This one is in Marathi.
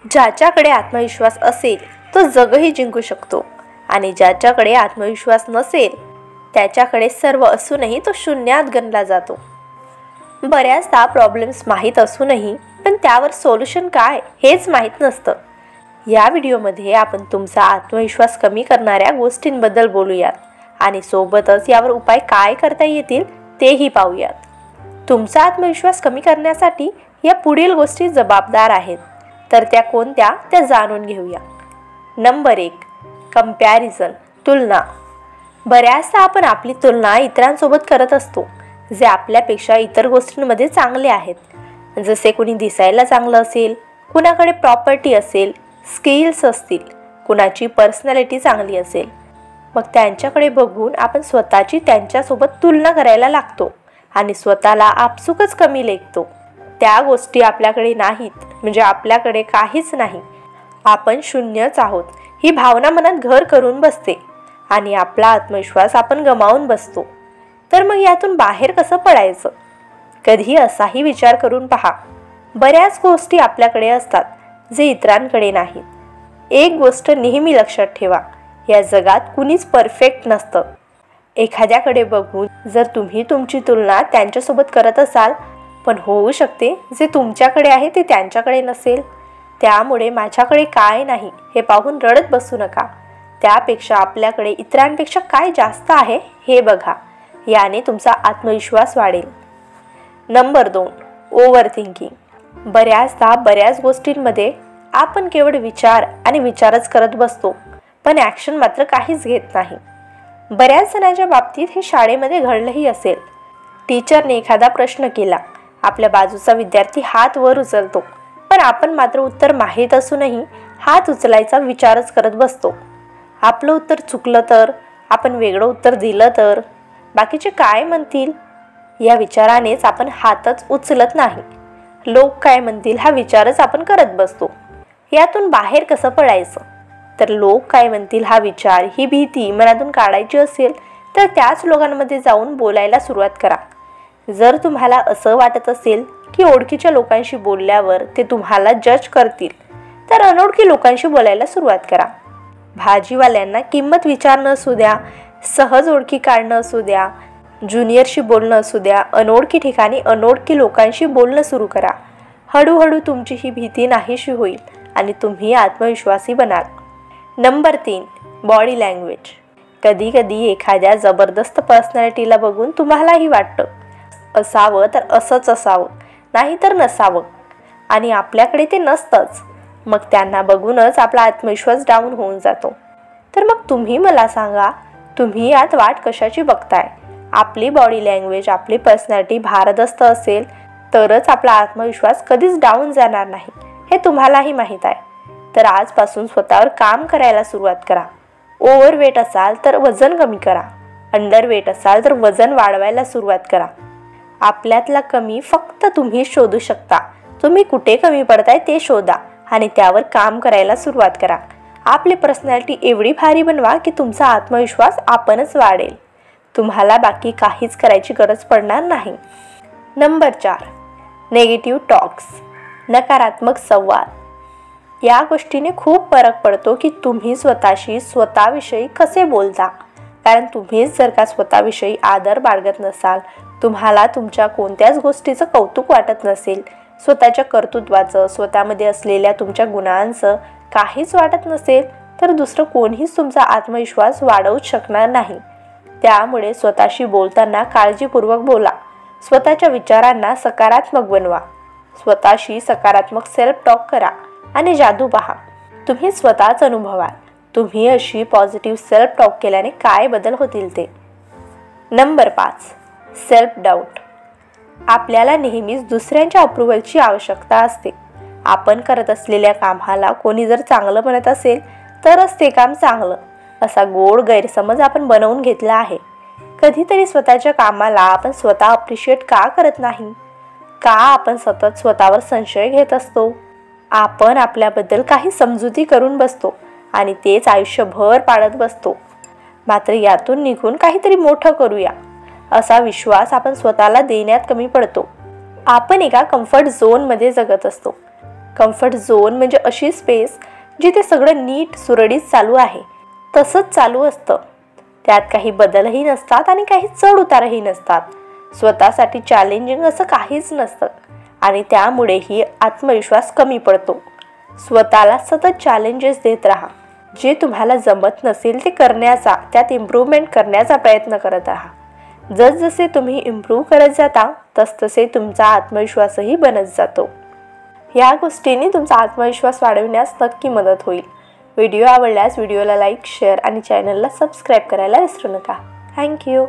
ज्याच्याकडे आत्मविश्वास असेल तो जगही जिंकू शकतो आणि ज्याच्याकडे आत्मविश्वास नसेल त्याच्याकडे सर्व असूनही तो शून्यात गणला जातो. बऱ्याचदा प्रॉब्लेम्स माहीत असूनही पण त्यावर सोल्युशन काय हेच माहीत नसतं. या व्हिडिओमध्ये आपण तुमचा आत्मविश्वास कमी करणाऱ्या गोष्टींबद्दल बोलूयात आणि सोबतच यावर उपाय काय करता येतील तेही पाहूयात. तुमचा आत्मविश्वास कमी करण्यासाठी या पुढील गोष्टी जबाबदार आहेत, तर त्या कोणत्या त्या जाणून घेऊया. नंबर 1, कंपॅरिझन, तुलना. बऱ्याचदा आपण आपली तुलना इतरांसोबत करत असतो जे आपल्यापेक्षा इतर गोष्टींमध्ये चांगले आहेत. जसे कुणी दिसायला चांगलं असेल, कुणाकडे प्रॉपर्टी असेल, स्किल्स असतील, कुणाची पर्सनॅलिटी चांगली असेल. मग त्यांच्याकडे बघून आपण स्वतःची त्यांच्यासोबत तुलना करायला लागतो आणि स्वतःला आपसुकच कमी लेखतो. त्या गोष्टी आपल्याकडे नाहीत म्हणजे आपल्याकडे काहीच नाही, आपण शून्यच आहोत ही भावना मनात घर करून बसते आणि आपला आत्मविश्वास आपण गमावून बसतो. तर मग यातून बाहेर कसं पडायचं? कधी असाही विचार करून पहा, बऱ्याच गोष्टी आपल्याकडे असतात जे इतरांकडे नाहीत. एक गोष्ट नेहमी लक्षात ठेवा, या जगात कुणीच परफेक्ट नसतं. एखाद्याकडे बघून जर तुम्ही तुमची तुलना त्यांच्यासोबत करत असाल, पण होऊ शकते जे तुमच्याकडे आहे ते त्यांच्याकडे नसेल. त्यामुळे माझ्याकडे काय नाही हे पाहून रडत बसू नका. त्यापेक्षा आपल्याकडे इतरांपेक्षा काय जास्त आहे हे बघा. याने तुमचा आत्मविश्वास वाढेल. Number 2, over thinking. बऱ्याचदा बऱ्याच गोष्टींमध्ये आपण केवळ विचार आणि विचारच करत बसतो, पण ॲक्शन मात्र काहीच घेत नाही. बऱ्याच जणांच्या बाबतीत हे शाळेमध्ये घडलंही असेल. टीचरने एखादा प्रश्न केला, आपल्या बाजूचा विद्यार्थी हात वर उचलतो, पण आपण मात्र उत्तर माहीत असूनही हात उचलायचा विचारच करत बसतो. आपलं उत्तर चुकलं तर, आपण वेगळं उत्तर दिलं तर, बाकीचे काय म्हणतील या विचारानेच आपण हातच उचलत नाही. लोक काय म्हणतील हा विचारच आपण करत बसतो. यातून बाहेर कसं पडायचं? तर लोक काय म्हणतील हा विचार, ही भीती मनातून काढायची असेल तर त्याच लोकांमध्ये जाऊन बोलायला सुरुवात करा. जर तुम्हाला असं वाटत असेल की ओळखीच्या लोकांशी बोलल्यावर ते तुम्हाला जज करतील, तर अनोळखी लोकांशी बोलायला सुरुवात करा. भाजीवाल्यांना किंमत विचारणं असू द्या, सहज ओळखी काढणं असू द्या, ज्युनियरशी बोलणं असू द्या, अनोळखी ठिकाणी अनोळखी लोकांशी बोलणं सुरू करा. हळूहळू तुमची ही भीती नाहीशी होईल आणि तुम्ही आत्मविश्वासी बनाल. Number 3, body language. कधी कधी एखाद्या जबरदस्त पर्सनॅलिटीला बघून तुम्हालाही वाटतं असावं तर असंच असावं, नाही तर नसावं, आणि आपल्याकडे ते नसतंच. मग त्यांना बघूनच आपला आत्मविश्वास डाऊन होऊन जातो. तर मग तुम्ही मला सांगा, तुम्ही यात वाट कशाची बघताय? आपली बॉडी लँग्वेज, आपली पर्सनॅलिटी भारदस्त असेल तरच आपला आत्मविश्वास कधीच डाऊन जाणार नाही हे तुम्हालाही माहीत आहे. तर आजपासून स्वतःवर काम करायला सुरुवात करा. ओव्हरवेट असाल तर वजन कमी करा, अंडरवेट असाल तर वजन वाढवायला सुरुवात करा. आपल्यातला कमी फक्त तुम्ही शोधू शकता. तुम्ही कुठे कमी पडताय ते शोधा आणि त्यावर काम करायला सुरुवात करा. आपली पर्सनॅलिटी एवढी भारी बनवा की तुमचा आत्मविश्वास आपणच वाढेल. तुम्हाला बाकी काहीच करायची गरज पडणार नाही. नंबर 4, नेगेटिव्ह टॉक्स, नकारात्मक संवाद. या गोष्टीने खूप फरक पडतो की तुम्ही स्वतःविषयी कसे बोलता. कारण तुम्हीच जर का स्वतःविषयी आदर बाळगत नसाल, तुम्हाला तुमच्या कोणत्याच गोष्टीचं कौतुक वाटत नसेल, स्वतःच्या कर्तृत्वाचं, स्वतःमध्ये असलेल्या तुमच्या गुणांचं काहीच वाटत नसेल, तर दुसरं कोणीच तुमचा आत्मविश्वास वाढवूच शकणार नाही. त्यामुळे स्वतःशी बोलताना काळजीपूर्वक बोला. स्वतःच्या विचारांना सकारात्मक बनवा. स्वतःशी सकारात्मक सेल्फ टॉक करा आणि जादू पहा. तुम्ही स्वतःच अनुभवाल तुम्ही अशी पॉझिटिव्ह सेल्फ टॉक केल्याने काय बदल होतील ते. Number 5, self doubt. आपल्याला नेहमीच दुसऱ्यांच्या अप्रुव्हलची आवश्यकता असते. आपण करत असलेल्या कामाला कोणी जर चांगलं म्हणत असेल तरच ते काम चांगलं, असा गोड गैरसमज आपण बनवून घेतला आहे. कधीतरी स्वतःच्या कामाला आपण स्वतः अप्रिशिएट का करत नाही? का आपण सतत स्वतःवर संशय घेत असतो? आपण आपल्याबद्दल काही समजुती करून बसतो आणि तेच आयुष्यभर पाळत बसतो. मात्र यातून निघून काहीतरी मोठं करूया असा विश्वास आपण स्वतःला देण्यात कमी पडतो. आपण एका कम्फर्ट झोनमध्ये जगत असतो. कम्फर्ट झोन म्हणजे अशी स्पेस जिथे सगळं नीट सुरळीत चालू आहे, तसंच चालू असतं. त्यात काही बदलही नसतात आणि काही चढ उतारही नसतात. स्वतःसाठी चॅलेंजिंग असं काहीच नसतं आणि त्यामुळेही आत्मविश्वास कमी पडतो. स्वतःला सतत चॅलेंजेस देत राहा. जे तुम्हाला जमत नसेल ते करण्याचा, त्यात इम्प्रूव्हमेंट करण्याचा प्रयत्न करत राहा. जसजसे तुम्ही इम्प्रूव्ह करत जाता तसतसे तुमचा आत्मविश्वासही बनत जातो. या गोष्टींनी तुमचा आत्मविश्वास वाढविण्यास नक्की मदत होईल. व्हिडिओ आवडल्यास व्हिडिओला लाईक, शेअर आणि चॅनलला सबस्क्राईब करायला विसरू नका. थँक्यू.